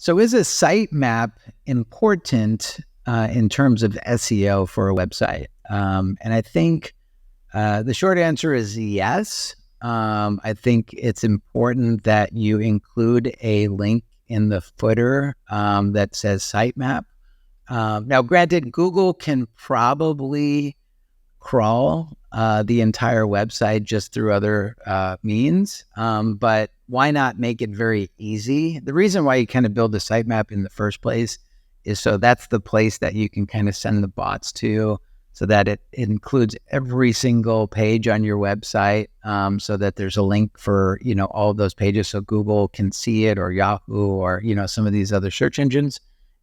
So is a sitemap important in terms of SEO for a website? And I think the short answer is yes. I think it's important that you include a link in the footer that says sitemap. Now, granted, Google can probably crawl the entire website just through other means, but why not make it very easy? The reason why you kind of build a sitemap in the first place is so that's the place that you can kind of send the bots to, so that it includes every single page on your website, so that there's a link for, all of those pages so Google can see it, or Yahoo, or, some of these other search engines,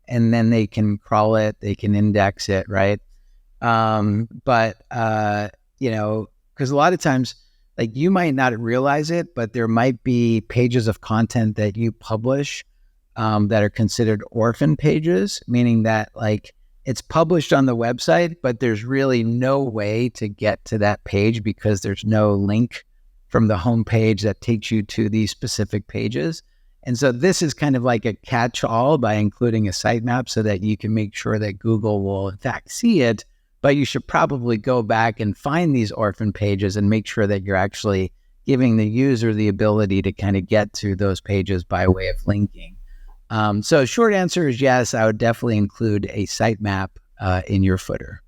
and then they can crawl it, they can index it, right? But because a lot of times, like, you might not realize it, but there might be pages of content that you publish that are considered orphan pages, meaning that, like, it's published on the website, but there's really no way to get to that page because there's no link from the home page that takes you to these specific pages. And so this is kind of like a catch-all by including a sitemap so that you can make sure that Google will in fact see it, but you should probably go back and find these orphan pages and make sure that you're actually giving the user the ability to kind of get to those pages by way of linking. So short answer is yes, I would definitely include a sitemap in your footer.